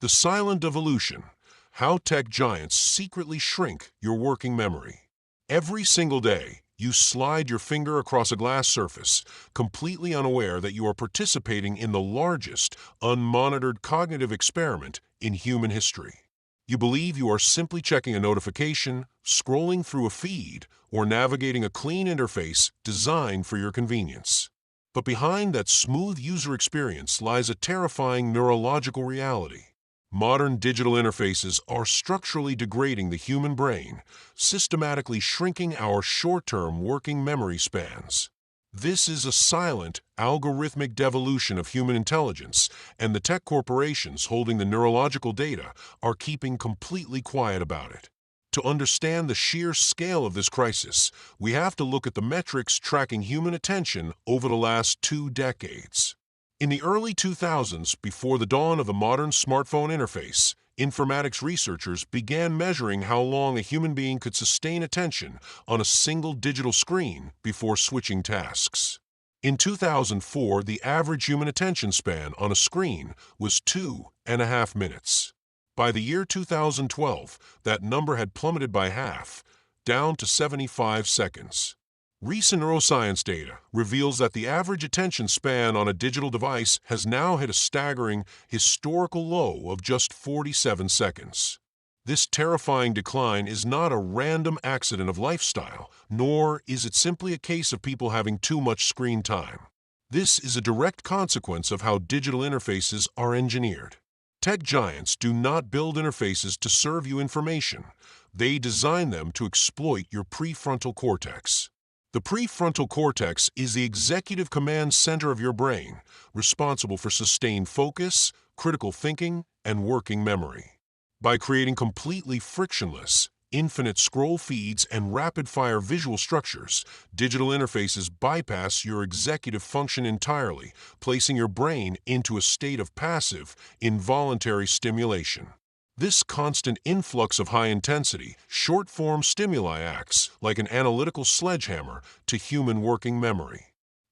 The silent devolution, how tech giants secretly shrink your working memory. Every single day, you slide your finger across a glass surface, completely unaware that you are participating in the largest, unmonitored cognitive experiment in human history. You believe you are simply checking a notification, scrolling through a feed, or navigating a clean interface designed for your convenience. But behind that smooth user experience lies a terrifying neurological reality. Modern digital interfaces are structurally degrading the human brain, systematically shrinking our short-term working memory spans. This is a silent, algorithmic devolution of human intelligence, and the tech corporations holding the neurological data are keeping completely quiet about it. To understand the sheer scale of this crisis, we have to look at the metrics tracking human attention over the last 2 decades. In the early 2000s, before the dawn of the modern smartphone interface, informatics researchers began measuring how long a human being could sustain attention on a single digital screen before switching tasks. In 2004, the average human attention span on a screen was 2.5 minutes. By the year 2012, that number had plummeted by half, down to 75 seconds. Recent neuroscience data reveals that the average attention span on a digital device has now hit a staggering, historical low of just 47 seconds. This terrifying decline is not a random accident of lifestyle, nor is it simply a case of people having too much screen time. This is a direct consequence of how digital interfaces are engineered. Tech giants do not build interfaces to serve you information. They design them to exploit your prefrontal cortex. The prefrontal cortex is the executive command center of your brain, responsible for sustained focus, critical thinking, and working memory. By creating completely frictionless, infinite scroll feeds and rapid-fire visual structures, digital interfaces bypass your executive function entirely, placing your brain into a state of passive, involuntary stimulation. This constant influx of high-intensity, short-form stimuli acts like an analytical sledgehammer to human working memory.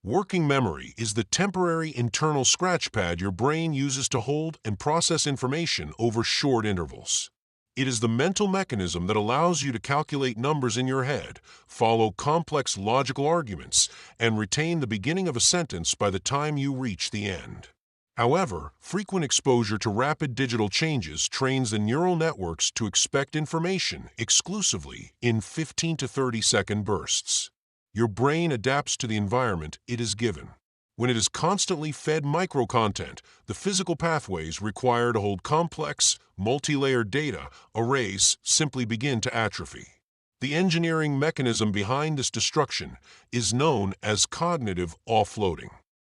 Working memory is the temporary internal scratchpad your brain uses to hold and process information over short intervals. It is the mental mechanism that allows you to calculate numbers in your head, follow complex logical arguments, and retain the beginning of a sentence by the time you reach the end. However, frequent exposure to rapid digital changes trains the neural networks to expect information exclusively in 15 to 30-second bursts. Your brain adapts to the environment it is given. When it is constantly fed micro-content, the physical pathways required to hold complex, multi-layered data arrays simply begin to atrophy. The engineering mechanism behind this destruction is known as cognitive offloading.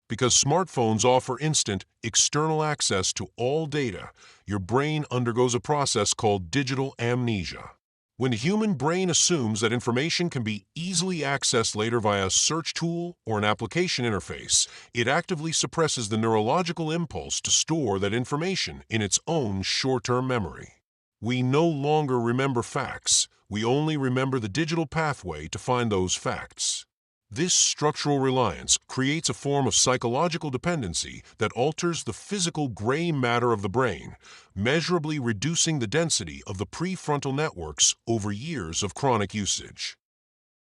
Because smartphones offer instant, external access to all data, your brain undergoes a process called digital amnesia. When the human brain assumes that information can be easily accessed later via a search tool or an application interface, it actively suppresses the neurological impulse to store that information in its own short-term memory. We no longer remember facts, we only remember the digital pathway to find those facts. This structural reliance creates a form of psychological dependency that alters the physical gray matter of the brain, measurably reducing the density of the prefrontal networks over years of chronic usage.